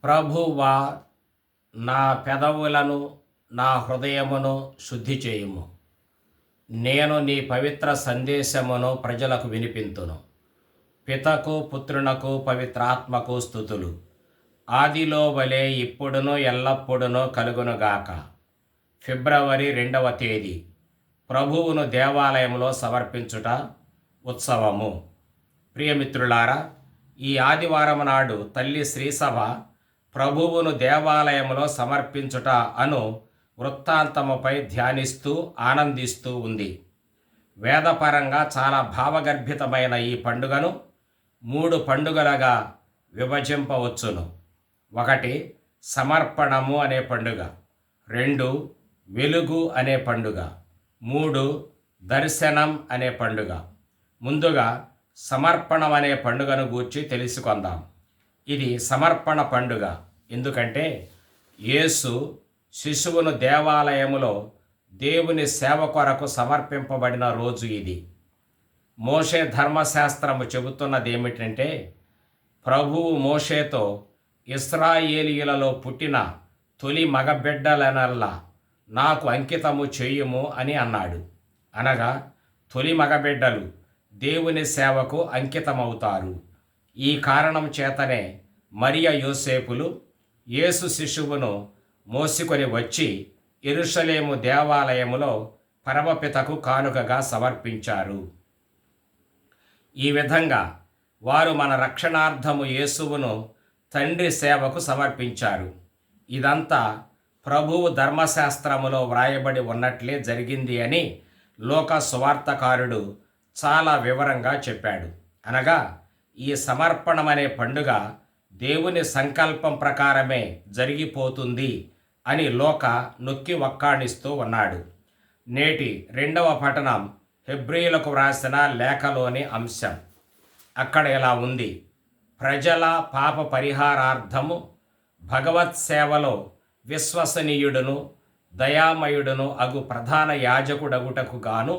ప్రభువా, నా పెదవులను నా హృదయమును శుద్ధి చేయుము. నేను నీ పవిత్ర సందేశమును ప్రజలకు వినిపింతును. పితకు పుత్రునకు పవిత్రాత్మకు స్తుతులు, ఆదిలో వలె ఇప్పుడును ఎల్లప్పుడును కలుగునుగాక. ఫిబ్రవరి 2వ తేదీ. ప్రభువును దేవాలయంలో సమర్పించుట ఉత్సవము. ప్రియమిత్రులారా, ఈ ఆదివారం నాడు తల్లి శ్రీసభ ప్రభువును దేవాలయంలో సమర్పించుట అను వృత్తాంతముపై ధ్యానిస్తూ ఆనందిస్తూ ఉంది. వేదపరంగా చాలా భావగర్భితమైన ఈ పండుగను 3 పండుగలుగా విభజింపవచ్చును. 1 సమర్పణము అనే పండుగ, 2 వెలుగు అనే పండుగ, 3 దర్శనం అనే పండుగ. ముందుగా సమర్పణం అనే పండుగను గూర్చి తెలుసుకుందాం. ఇది సమర్పణ పండుగ ఎందుకంటే యేసు శిశువును దేవాలయములో దేవుని సేవ కొరకు సమర్పింపబడిన రోజు ఇది. మోషే ధర్మశాస్త్రము చెబుతున్నది ఏమిటంటే, ప్రభువు మోషేతో ఇశ్రాయేలీయులలో పుట్టిన తొలి మగబిడ్డలనల్లా నాకు అంకితము చేయుము అని అన్నాడు. అనగా తొలి మగబిడ్డలు దేవుని సేవకు అంకితమవుతారు. ఈ కారణం చేతనే మరియ యోసేపులు యేసు శిశువును మోసుకొని వచ్చి యెరూషలేము దేవాలయములో పరమపితకు కానుకగా సమర్పించారు. ఈ విధంగా వారు మన రక్షణార్థము యేసువును తండ్రి సేవకు సమర్పించారు. ఇదంతా ప్రభువు ధర్మశాస్త్రములో వ్రాయబడి ఉన్నట్లే జరిగింది అని లోకా సువార్తకారుడు చాలా వివరంగా చెప్పాడు. అనగా ఈ సమర్పణమనే పండుగ దేవుని సంకల్పం ప్రకారమే జరిగిపోతుంది అని లోక నొక్కి వక్కాణిస్తూ ఉన్నాడు. నేటి 2వ పఠనం హెబ్రీయులకు వ్రాసిన లేఖలోని అంశం. అక్కడ ఇలా ఉంది: ప్రజల పాప పరిహారార్థము భగవత్ సేవలో విశ్వసనీయుడును దయామయుడును అగు ప్రధాన యాజకుడగుటకు గాను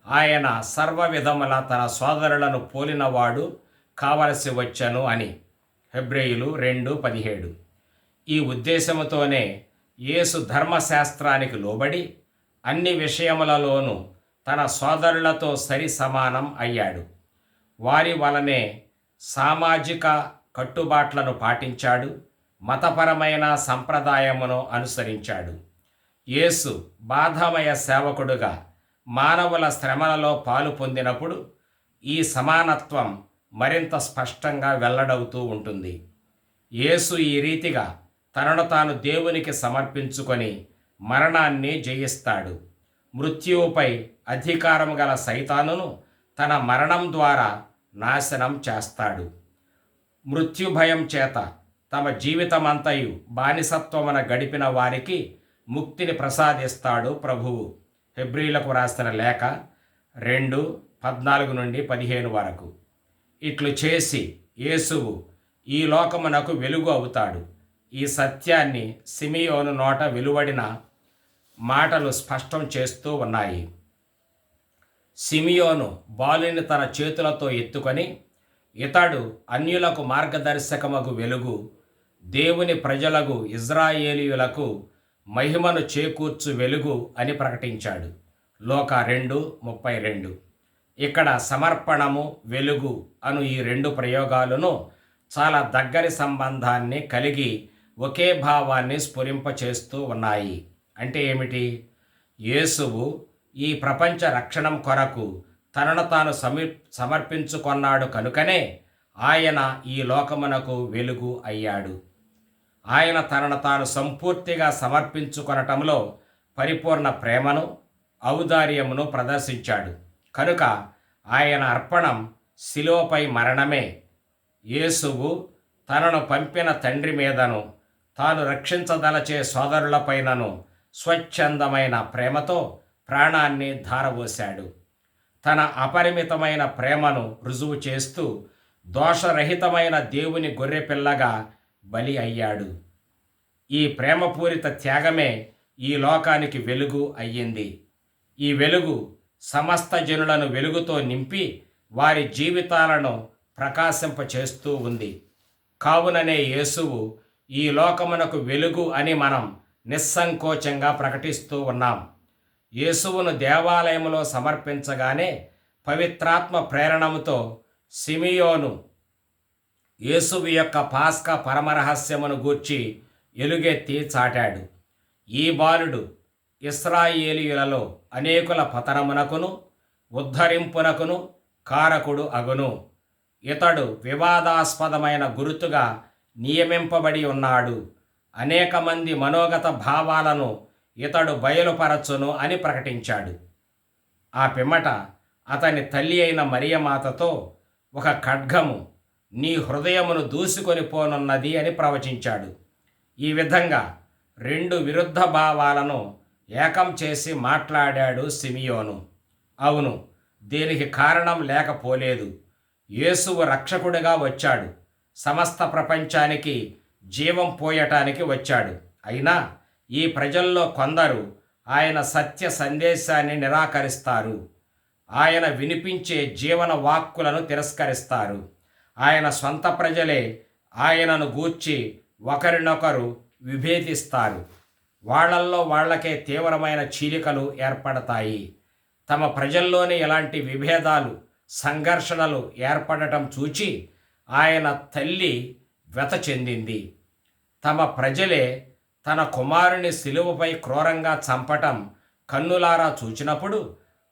ఆయన సర్వవిధముల తన సోదరులను పోలినవాడు కావలసి వచ్చను అని. హెబ్రీయులు 2:17. ఈ ఉద్దేశముతోనే యేసు ధర్మశాస్త్రానికి లోబడి అన్ని విషయములలోనూ తన సోదరులతో సరి సమానం అయ్యాడు. వారి వలనే సామాజిక కట్టుబాట్లను పాటించాడు, మతపరమైన సంప్రదాయమును అనుసరించాడు. యేసు బాధామయ సేవకుడుగా మానవుల శ్రమలలో పాలు పొందినప్పుడు ఈ సమానత్వం మరింత స్పష్టంగా వెల్లడవుతూ ఉంటుంది. యేసు ఈ రీతిగా తనను తాను దేవునికి సమర్పించుకొని మరణాన్ని జయిస్తాడు. మృత్యువుపై అధికారం గల సైతానును తన మరణం ద్వారా నాశనం చేస్తాడు. మృత్యుభయం చేత తమ జీవితమంతయు బానిసత్వమున గడిపిన వారికి ముక్తిని ప్రసాదిస్తాడు ప్రభువు. హెబ్రీయులకు రాసిన లేఖ 2:14-15 వరకు. ఇట్లు చేసి యేసువు ఈ లోకమునకు వెలుగు అవుతాడు. ఈ సత్యాన్ని సిమియోను నోట వెలువడిన మాటలు స్పష్టం చేస్తూ ఉన్నాయి. సిమియోను బాలుని తన చేతులతో ఎత్తుకొని, ఇతడు అన్యులకు మార్గదర్శకమగు వెలుగు, దేవుని ప్రజలకు ఇజ్రాయేలీయులకు మహిమను చేకూర్చు వెలుగు అని ప్రకటించాడు. లోకా 2:32. ఇక్కడ సమర్పణము, వెలుగు అను ఈ 2 ప్రయోగాలను చాలా దగ్గరి సంబంధాన్ని కలిగి ఒకే భావాన్ని స్ఫురింపచేస్తూ ఉన్నాయి. అంటే ఏమిటి? యేసువు ఈ ప్రపంచ రక్షణం కొరకు తనను తాను సమర్పించుకొన్నాడు కనుకనే ఆయన ఈ లోకమునకు వెలుగు అయ్యాడు. ఆయన తనను తాను సంపూర్తిగా సమర్పించుకొనటంలో పరిపూర్ణ ప్రేమను, ఔదార్యమును ప్రదర్శించాడు. కనుక ఆయన అర్పణం శిలువపై మరణమే. యేసువు తనను పంపిన తండ్రి మీదను తాను రక్షించదలచే సోదరులపైనను స్వచ్ఛందమైన ప్రేమతో ప్రాణాన్ని ధారపోశాడు. తన అపరిమితమైన ప్రేమను రుజువు చేస్తూ దోషరహితమైన దేవుని గొర్రెపిల్లగా బలి అయ్యాడు. ఈ ప్రేమపూరిత త్యాగమే ఈ లోకానికి వెలుగు అయ్యింది. ఈ వెలుగు సమస్త జనులను వెలుగుతో నింపి వారి జీవితాలను ప్రకాశింపచేస్తూ ఉంది. కావుననే యేసువు ఈ లోకమునకు వెలుగు అని మనం నిస్సంకోచంగా ప్రకటిస్తూ ఉన్నాం. యేసువును దేవాలయములో సమర్పించగానే పవిత్రాత్మ ప్రేరణముతో సిమియోను యేసువు యొక్క పాస్కా పరమరహస్యమును గూర్చి ఎలుగెత్తి చాటాడు. ఈ బాలుడు ఇశ్రాయేలీయులలో అనేకుల పతనమునకును ఉద్ధరింపునకును కారకుడు అగును. ఇతడు వివాదాస్పదమైన గురుతుగా నియమింపబడి ఉన్నాడు. అనేక మంది మనోగత భావాలను ఇతడు బయలుపరచును అని ప్రకటించాడు. ఆ పిమ్మట అతని తల్లి అయిన మరియమాతతో ఒక ఖడ్గము నీ హృదయమును దూసుకొని పోనున్నది అని ప్రవచించాడు. ఈ విధంగా రెండు విరుద్ధ భావాలను ఏకం చేసి మాట్లాడాడు సిమియోను. అవును, దీనికి కారణం లేకపోలేదు. యేసువు రక్షకుడిగా వచ్చాడు, సమస్త ప్రపంచానికి జీవం పోయటానికి వచ్చాడు. అయినా ఈ ప్రజల్లో కొందరు ఆయన సత్య సందేశాన్ని నిరాకరిస్తారు. ఆయన వినిపించే జీవన వాక్కులను తిరస్కరిస్తారు. ఆయన సొంత ప్రజలే ఆయనను గూర్చి ఒకరినొకరు విభేదిస్తారు. వాళ్ళల్లో వాళ్ళకే తీవ్రమైన చీలికలు ఏర్పడతాయి. తమ ప్రజల్లోనే ఇలాంటి విభేదాలు, సంఘర్షణలు ఏర్పడటం చూచి ఆయన తల్లి వ్యత చెందింది. తమ ప్రజలే తన కుమారుని శిలువపై క్రూరంగా చంపటం కన్నులారా చూచినప్పుడు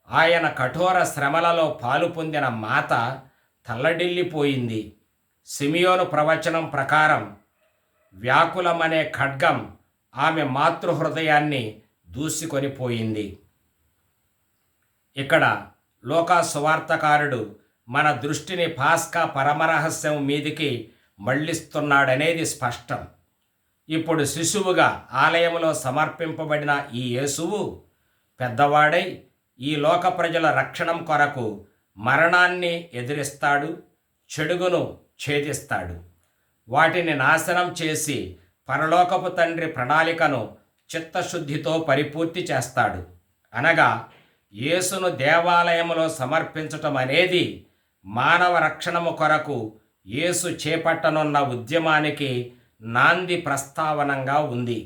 ఆయన కఠోర శ్రమలలో పాలు పొందిన మాత తల్లడిల్లిపోయింది. సిమియోను ప్రవచనం ప్రకారం వ్యాకులమనే ఖడ్గం ఆమె మాతృహృదయాన్ని దూసుకొనిపోయింది. ఇక్కడ లూకా సువార్తకారుడు మన దృష్టిని పాస్కా పరమరహస్యం మీదికి మళ్లిస్తున్నాడనేది స్పష్టం. ఇప్పుడు శిశువుగా ఆలయంలో సమర్పింపబడిన ఈ యేసువు పెద్దవాడై ఈ లోక ప్రజల రక్షణం కొరకు మరణాన్ని ఎదిరిస్తాడు, చెడుగును ఛేదిస్తాడు, వాటిని నాశనం చేసి పరలోకపు తండ్రి ప్రణాళికను చిత్తశుద్ధితో పరిపూర్తి చేస్తాడు. అనగా యేసును దేవాలయములో సమర్పించటం అనేది మానవ రక్షణము కొరకు యేసు చేపట్టనున్న ఉద్యమానికి నాంది ప్రస్తావనంగా ఉంది.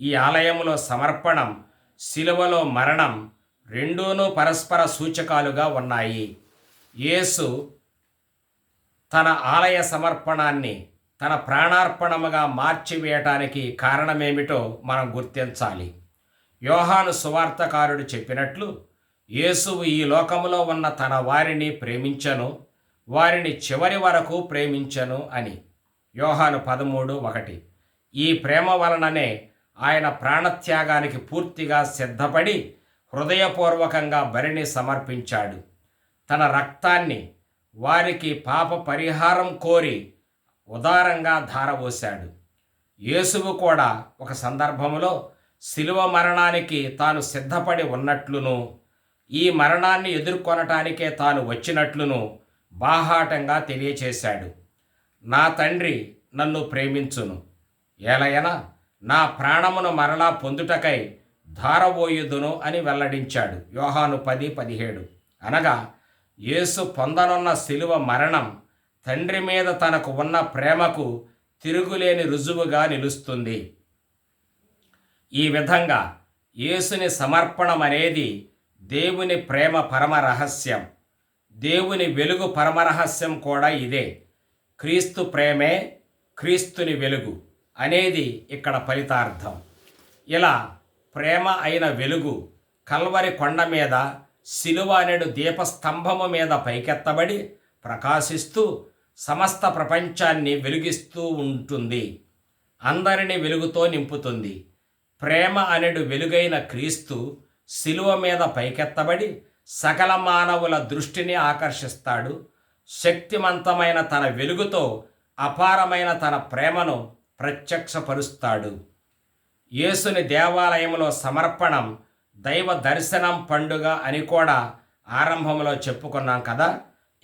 ఈ ఆలయములో సమర్పణం, శిలువలో మరణం రెండూనూ పరస్పర సూచకాలుగా ఉన్నాయి. యేసు తన ఆలయ సమర్పణాన్ని తన ప్రాణార్పణముగా మార్చివేయటానికి కారణమేమిటో మనం గుర్తించాలి. యోహాను సువార్తకారుడు చెప్పినట్లు యేసువు ఈ లోకములో ఉన్న తన వారిని ప్రేమించను, వారిని చివరి వరకు ప్రేమించను అని. యోహాను 13:1. ఈ ప్రేమ వలననే ఆయన ప్రాణత్యాగానికి పూర్తిగా సిద్ధపడి హృదయపూర్వకంగా బలిని సమర్పించాడు. తన రక్తాన్ని వారికి పాప పరిహారం కోరి ఉదారంగా ధారపోశాడు. యేసువు కూడా ఒక సందర్భంలో శిలువ మరణానికి తాను సిద్ధపడి ఉన్నట్లును, ఈ మరణాన్ని ఎదుర్కొనటానికే తాను వచ్చినట్లును బాహాటంగా తెలియచేశాడు. నా తండ్రి నన్ను ప్రేమించును, ఏలయనా నా ప్రాణమును మరలా పొందుటకై ధారబోయుదును అని వెల్లడించాడు. యోహాను 10:17. అనగా యేసు పొందనున్న శిలువ మరణం తండ్రి మీద తనకు ఉన్న ప్రేమకు తిరుగులేని రుజువుగా నిలుస్తుంది. ఈ విధంగా యేసుని సమర్పణం అనేది దేవుని ప్రేమ పరమరహస్యం. దేవుని వెలుగు పరమరహస్యం కూడా ఇదే. క్రీస్తు ప్రేమే క్రీస్తుని వెలుగు అనేది ఇక్కడ ఫలితార్థం. ఇలా ప్రేమ అయిన వెలుగు కల్వరి కొండ మీద శిలువ అనేడు దీపస్తంభము మీద పైకెత్తబడి ప్రకాశిస్తూ సమస్త ప్రపంచాన్ని వెలుగిస్తూ ఉంటుంది, అందరిని వెలుగుతో నింపుతుంది. ప్రేమ అనేడు వెలుగైన క్రీస్తు శిలువ మీద పైకెత్తబడి సకల మానవుల దృష్టిని ఆకర్షిస్తాడు. శక్తివంతమైన తన వెలుగుతో అపారమైన తన ప్రేమను ప్రత్యక్షపరుస్తాడు. యేసుని దేవాలయంలో సమర్పణం దైవ దర్శనం పండుగ అని కూడా ఆరంభంలో చెప్పుకున్నాం కదా.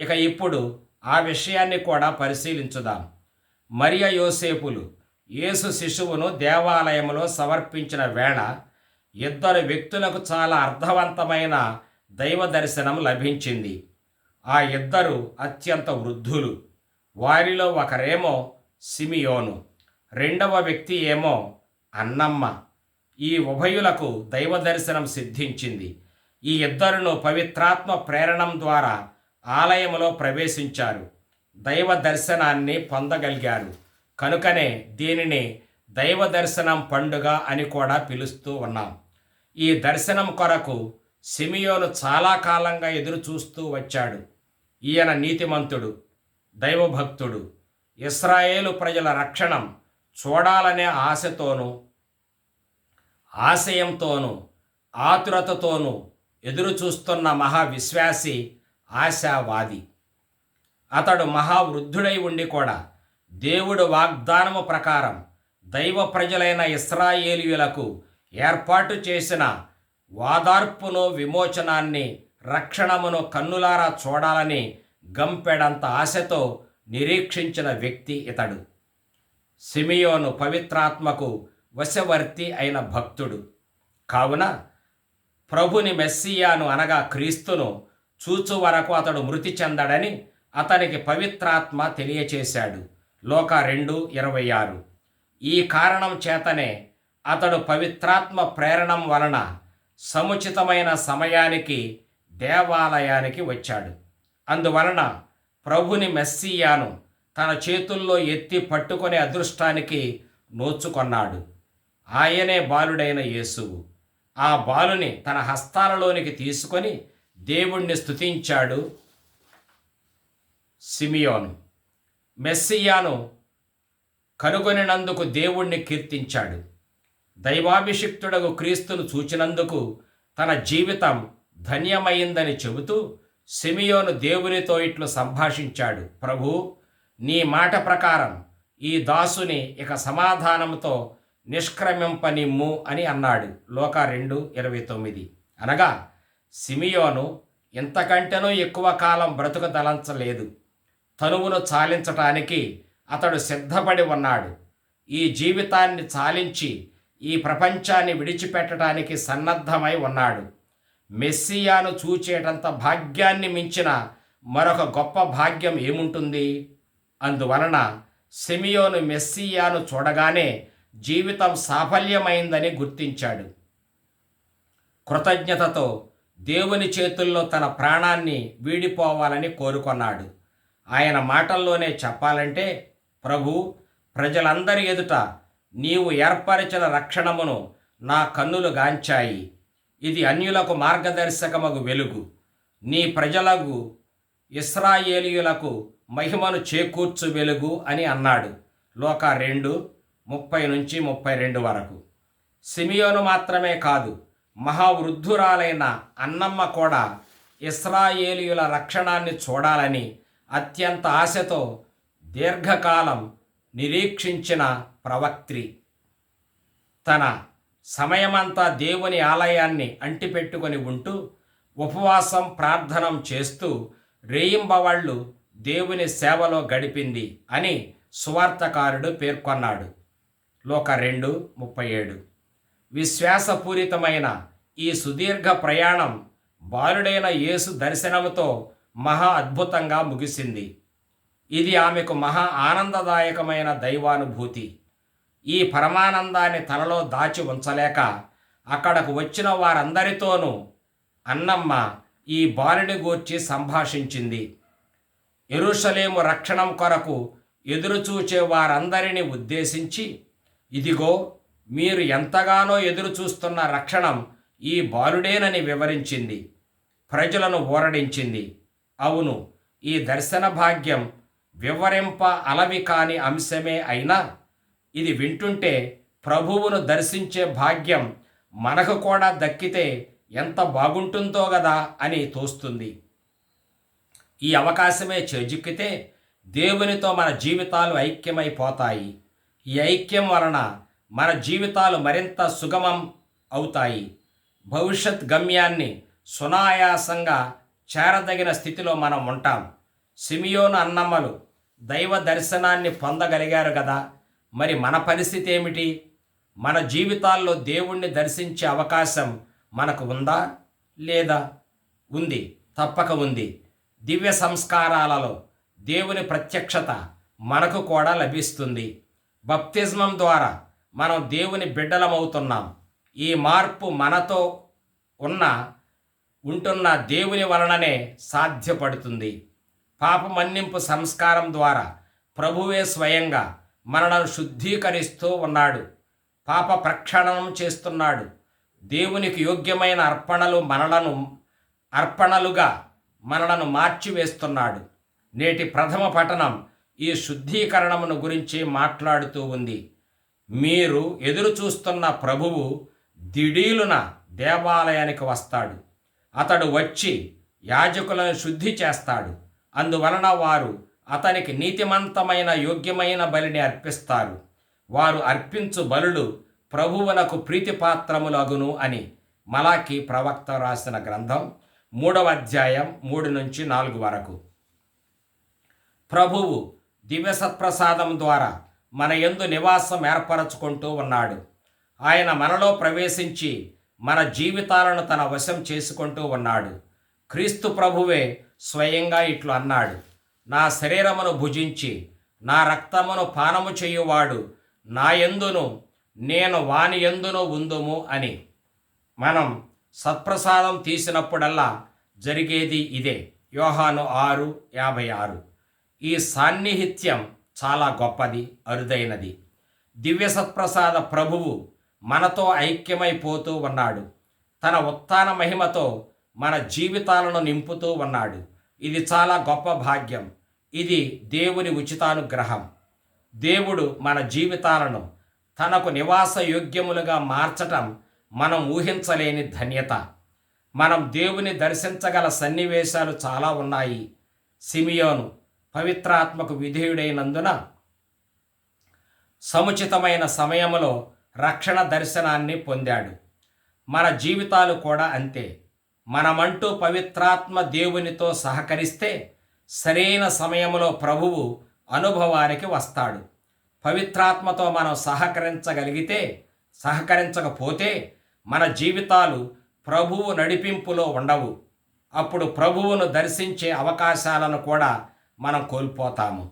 ఇక ఇప్పుడు ఆ విషయాన్ని కూడా పరిశీలించుదాం. మరియ యోసేపులు యేసు శిశువును దేవాలయంలో సమర్పించిన వేళ ఇద్దరు వ్యక్తులకు చాలా అర్థవంతమైన దైవ దర్శనం లభించింది. ఆ ఇద్దరు అత్యంత వృద్ధులు. వారిలో ఒకరేమో సిమియోను, రెండవ వ్యక్తి ఏమో అన్నమ్మ. ఈ ఉభయులకు దైవ దర్శనం సిద్ధించింది. ఈ ఇద్దరును పవిత్రాత్మ ప్రేరణం ద్వారా ఆలయములో ప్రవేశించారు, దైవ దర్శనాన్ని పొందగలిగారు. కనుకనే దీనిని దైవ దర్శనం పండుగ అని కూడా పిలుస్తూ ఉన్నాం. ఈ దర్శనం కొరకు సిమియోను చాలా కాలంగా ఎదురు చూస్తూ వచ్చాడు. ఈయన నీతిమంతుడు, దైవభక్తుడు. ఇశ్రాయేలు ప్రజల రక్షణం చూడాలనే ఆశతోనూ ఆశయంతోనూ ఆతురతతోనూ ఎదురు చూస్తున్న మహావిశ్వాసి, ఆశావాది. అతడు మహావృద్ధుడై ఉండి కూడా దేవుడు వాగ్దానము ప్రకారం దైవ ప్రజలైన ఇశ్రాయేలీయులకు ఏర్పాటు చేసిన వాదార్పును, విమోచనాన్ని, రక్షణమును కన్నులారా చూడాలని గంపెడంత ఆశతో నిరీక్షించిన వ్యక్తి ఇతడు. సిమియోను పవిత్రాత్మకు వశవర్తి అయిన భక్తుడు కావున ప్రభుని మెస్సియాను అనగా క్రీస్తును చూచు వరకు అతడు మృతి చెందడని అతనికి పవిత్రాత్మ తెలియచేశాడు. లోక 2:26. ఈ కారణం చేతనే అతడు పవిత్రాత్మ ప్రేరణం వలన సముచితమైన సమయానికి దేవాలయానికి వచ్చాడు. అందువలన ప్రభుని మెస్సియాను తన చేతుల్లో ఎత్తి పట్టుకునే అదృష్టానికి నోచుకొన్నాడు. ఆయనే బాలుడైన యేసువు. ఆ బాలుని తన హస్తాలలోనికి తీసుకొని దేవుణ్ణి స్తుతించాడు సిమియోను. మెస్సియాను కనుగొనినందుకు దేవుణ్ణి కీర్తించాడు. దైవాభిషిక్తుడగు క్రీస్తును చూచినందుకు తన జీవితం ధన్యమైందని చెబుతూ సిమియోను దేవునితో ఇట్లు సంభాషించాడు. ప్రభూ, నీ మాట ప్రకారం ఈ దాసుని ఇక సమాధానంతో నిష్క్రమింపనిమ్ము అని అన్నాడు. లోక 2:29. అనగా సిమియోను ఇంతకంటేనూ ఎక్కువ కాలం బ్రతుకుదలంచలేదు. తనువును చాలించటానికి అతడు సిద్ధపడి ఉన్నాడు. ఈ జీవితాన్ని చాలించి ఈ ప్రపంచాన్ని విడిచిపెట్టడానికి సన్నద్ధమై ఉన్నాడు. మెస్సియాను చూచేటంత భాగ్యాన్ని మించిన మరొక గొప్ప భాగ్యం ఏముంటుంది? అందువలన సిమియోను మెస్సియాను చూడగానే జీవితం సాఫల్యమైందని గుర్తించాడు. కృతజ్ఞతతో దేవుని చేతుల్లో తన ప్రాణాన్ని వీడిపోవాలని కోరుకొన్నాడు. ఆయన మాటల్లోనే చెప్పాలంటే, ప్రభు, ప్రజలందరి ఎదుట నీవు ఏర్పరిచిన రక్షణమును నా కన్నులు గాంచాయి. ఇది అన్యులకు మార్గదర్శకమగు వెలుగు. నీ ప్రజలకు ఇశ్రాయేలీయులకు మహిమను చేకూర్చు వెలుగు అని అన్నాడు. లోక 2:30-32 వరకు. సిమియోను మాత్రమే కాదు, మహావృద్ధురాలైన అన్నమ్మ కూడా ఇశ్రాయేలీయుల రక్షణాన్ని చూడాలని అత్యంత ఆశతో దీర్ఘకాలం నిరీక్షించిన ప్రవక్త్రి. తన సమయమంతా దేవుని ఆలయాన్ని అంటిపెట్టుకొని ఉంటూ ఉపవాసం, ప్రార్థనం చేస్తూ రేయింబవళ్ళు దేవుని సేవలో గడిపింది అని సువార్తకారుడు పేర్కొన్నాడు. లోక 2:37. విశ్వాసపూరితమైన ఈ సుదీర్ఘ ప్రయాణం బాలుడైన యేసు దర్శనముతో మహా అద్భుతంగా ముగిసింది. ఇది ఆమెకు మహా ఆనందదాయకమైన దైవానుభూతి. ఈ పరమానందాన్ని తనలో దాచి ఉంచలేక అక్కడకు వచ్చిన వారందరితోనూ అన్నమ్మ ఈ బాలుని గూర్చి సంభాషించింది. యెరూషలేము రక్షణం కొరకు ఎదురుచూచే వారందరినీ ఉద్దేశించి, ఇదిగో, మీరు ఎంతగానో ఎదురుచూస్తున్న రక్షణం ఈ బాలుడేనని వివరించింది. ప్రజలను ఊరడించింది. అవును, ఈ దర్శన భాగ్యం వివరింప అలవి కాని అంశమే అయినా ఇది వింటుంటే ప్రభువును దర్శించే భాగ్యం మనకు కూడా దక్కితే ఎంత బాగుంటుందో గదా అని తోస్తుంది. ఈ అవకాశమే చేజిక్కితే దేవునితో మన జీవితాలు ఐక్యమైపోతాయి. ఈ ఐక్యం వలన మన జీవితాలు మరింత సుగమం అవుతాయి. భవిష్యత్ గమ్యాన్ని సునాయాసంగా చేరదగిన స్థితిలో మనం ఉంటాం. సిమియోను అన్నమ్మలు దైవ దర్శనాన్ని పొందగలిగారు కదా, మరి మన పరిస్థితి ఏమిటి? మన జీవితాల్లో దేవుణ్ణి దర్శించే అవకాశం మనకు ఉందా లేదా? ఉంది, తప్పక ఉంది. దివ్య సంస్కారాలలో దేవుని ప్రత్యక్షత మనకు కూడా లభిస్తుంది. బప్తిస్మం ద్వారా మనం దేవుని బిడ్డలమవుతున్నాం. ఈ మార్పు మనతో ఉన్న ఉంటున్న దేవుని వలననే సాధ్యపడుతుంది. పాప మన్నింపు సంస్కారం ద్వారా ప్రభువే స్వయంగా మనలను శుద్ధీకరిస్తూ ఉన్నాడు. పాప ప్రక్షాళనం చేస్తున్నాడు. దేవునికి యోగ్యమైన అర్పణలుగా మనలను మార్చివేస్తున్నాడు. నేటి ప్రథమ పఠనం ఈ శుద్ధీకరణమును గురించి మాట్లాడుతూ ఉంది. మీరు ఎదురు చూస్తున్న ప్రభువు దిడీలున దేవాలయానికి వస్తాడు. అతడు వచ్చి యాజకులను శుద్ధి చేస్తాడు. అందువలన వారు అతనికి నీతిమంతమైన యోగ్యమైన బలిని అర్పిస్తారు. వారు అర్పించు బలులు ప్రభువునకు ప్రీతిపాత్రములగును అని మలాకి ప్రవక్త రాసిన గ్రంథం 3వ అధ్యాయం 3-4 వరకు. ప్రభువు దివ్య సత్ప్రసాదం ద్వారా మన యందు నివాసం ఏర్పరచుకుంటూ ఉన్నాడు. ఆయన మనలో ప్రవేశించి మన జీవితాలను తన వశం చేసుకుంటూ ఉన్నాడు. క్రీస్తు ప్రభువే స్వయంగా ఇట్లు అన్నాడు, నా శరీరమును భుజించి నా రక్తమును పానము చేయువాడు నా యందును నేను వాని యందును ఉందుము అని. మనం సత్ప్రసాదం తీసినప్పుడల్లా జరిగేది ఇదే. యోహాను 6:56. ఈ సాన్నిహిత్యం చాలా గొప్పది, అరుదైనది. దివ్య సత్ప్రసాద ప్రభువు మనతో ఐక్యమైపోతూ ఉన్నాడు. తన ఉత్థాన మహిమతో మన జీవితాలను నింపుతూ ఉన్నాడు. ఇది చాలా గొప్ప భాగ్యం. ఇది దేవుని ఉచితానుగ్రహం. దేవుడు మన జీవితాలను తనకు నివాస యోగ్యములుగా మార్చటం మనం ఊహించలేని ధన్యత. మనం దేవుని దర్శించగల సన్నివేశాలు చాలా ఉన్నాయి. సిమియోను పవిత్రాత్మకు విధేయుడైనందున సముచితమైన సమయంలో రక్షణ దర్శనాన్ని పొందాడు. మన జీవితాలు కూడా అంతే. మనమంటూ పవిత్రాత్మ దేవునితో సహకరిస్తే సరైన సమయంలో ప్రభువు అనుభవానికి వస్తాడు. పవిత్రాత్మతో మనం సహకరించకపోతే మన జీవితాలు ప్రభువు నడిపింపులో ఉండవు. అప్పుడు ప్రభువును దర్శించే అవకాశాలను కూడా మనం కోల్పోతాము.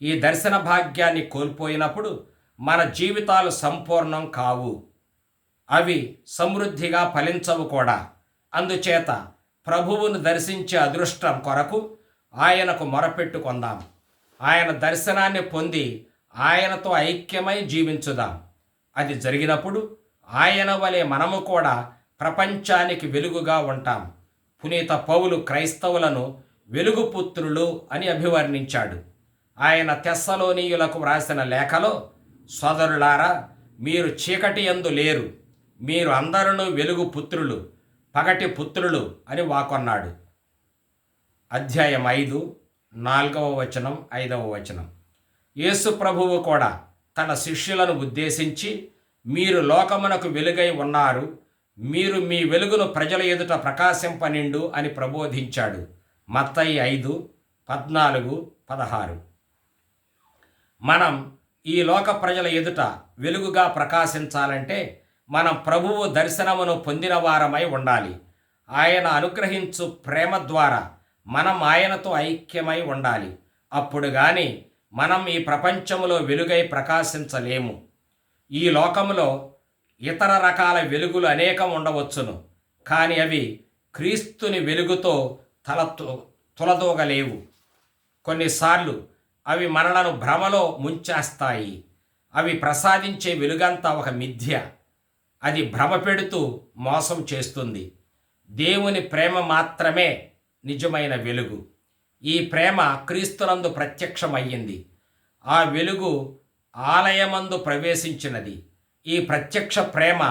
ఈ దర్శన భాగ్యాన్ని కోల్పోయినప్పుడు మన జీవితాలు సంపూర్ణం కావు. అవి సమృద్ధిగా ఫలించవు కూడా. అందుచేత ప్రభువును దర్శించే అదృష్టం కొరకు ఆయనకు మొరపెట్టుకుందాం. ఆయన దర్శనాన్ని పొంది ఆయనతో ఐక్యమై జీవించుదాం. అది జరిగినప్పుడు ఆయన వలె మనము కూడా ప్రపంచానికి వెలుగుగా ఉంటాం. పునీత పౌలు క్రైస్తవులను వెలుగుపుత్రులు అని అభివర్ణించాడు. ఆయన తెస్సలోనీయులకు వ్రాసిన లేఖలో, సోదరులారా, మీరు చీకటి యందు లేరు, మీరు అందరూ వెలుగు పుత్రులు, పగటి పుత్రులు అని వాకొన్నాడు. అధ్యాయం 5, 4వ వచనం, 5వ వచనం. యేసు ప్రభువు కూడా తన శిష్యులను ఉద్దేశించి, మీరు లోకమునకు వెలుగై ఉన్నారు, మీరు మీ వెలుగును ప్రజల ఎదుట ప్రకాశింపనిండు అని ప్రబోధించాడు. మత్తయి 5:14-16. మనం ఈ లోక ప్రజల ఎదుట వెలుగుగా ప్రకాశించాలంటే మనం ప్రభువు దర్శనమును పొందిన వారమై ఉండాలి. ఆయన అనుగ్రహించు ప్రేమ ద్వారా మనం ఆయనతో ఐక్యమై ఉండాలి. అప్పుడు కానీ మనం ఈ ప్రపంచములో వెలుగై ప్రకాశించలేము. ఈ లోకములో ఇతర రకాల వెలుగులు అనేకం ఉండవచ్చును, కానీ అవి క్రీస్తుని వెలుగుతో తులదూగలేవు. కొన్నిసార్లు అవి మనలను భ్రమలో ముంచేస్తాయి. అవి ప్రసాదించే వెలుగంతా ఒక మిథ్య. అది భ్రమ పెడుతూ మోసం చేస్తుంది. దేవుని ప్రేమ మాత్రమే నిజమైన వెలుగు. ఈ ప్రేమ క్రీస్తునందు ప్రత్యక్షమయ్యింది. ఆ వెలుగు ఆలయమందు ప్రవేశించినది. ఈ ప్రత్యక్ష ప్రేమ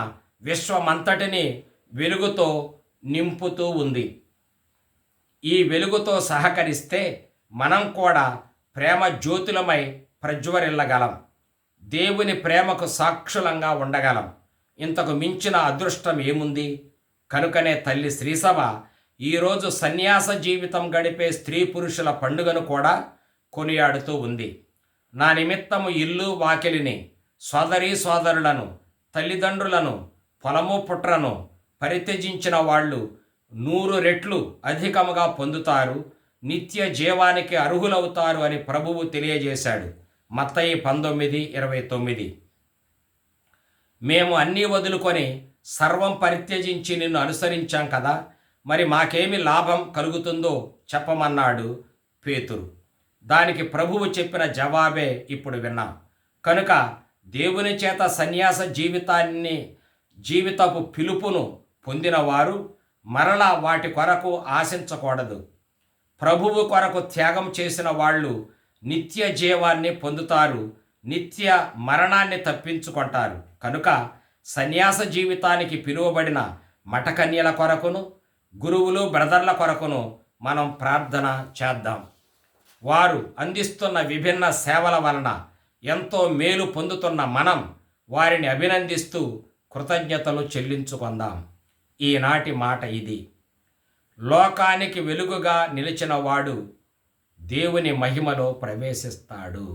విశ్వమంతటిని వెలుగుతో నింపుతూ ఉంది. ఈ వెలుగుతో సహకరిస్తే మనం కూడా ప్రేమ జ్యోతులమై ప్రజ్వరిల్లగలం. దేవుని ప్రేమకు సాక్షులంగా ఉండగలం. ఇంతకు మించిన అదృష్టం ఏముంది? కనుకనే తల్లి శ్రీసభ ఈరోజు సన్యాస జీవితం గడిపే స్త్రీ పురుషుల పండుగను కూడా కొనియాడుతూ ఉంది. నా నిమిత్తము ఇల్లు వాకిలిని, సోదరులను, తల్లిదండ్రులను, పొలము పుట్రను పరిత్యజించిన వాళ్ళు 100 రెట్లు అధికముగా పొందుతారు, నిత్య జీవానికి అర్హులవుతారు అని ప్రభువు తెలియజేశాడు. మత్తయి 19:29. మేము అన్నీ వదులుకొని సర్వం పరిత్యజించి నిన్ను అనుసరించాం కదా, మరి మాకేమి లాభం కలుగుతుందో చెప్పమన్నాడు పేతురు. దానికి ప్రభువు చెప్పిన జవాబే ఇప్పుడు విన్నాం. కనుక దేవుని చేత సన్యాస జీవితపు పిలుపును పొందినవారు మరలా వాటి కొరకు ఆశించకూడదు. ప్రభువు కొరకు త్యాగం చేసిన వాళ్ళు నిత్య జీవాన్ని పొందుతారు, నిత్య మరణాన్ని తప్పించుకుంటారు. కనుక సన్యాస జీవితానికి పిలువబడిన మఠకన్యల కొరకును గురువులు బ్రదర్ల కొరకును మనం ప్రార్థన చేద్దాం. వారు అందిస్తున్న విభిన్న సేవల వలన ఎంతో మేలు పొందుతున్న మనం వారిని అభినందిస్తూ కృతజ్ఞతలు చెల్లించుకుందాం. ఈనాటి మాట ఇది: లోకానికి వెలుగుగా నిలిచిన వాడు దేవుని మహిమలో ప్రవేశిస్తాడు.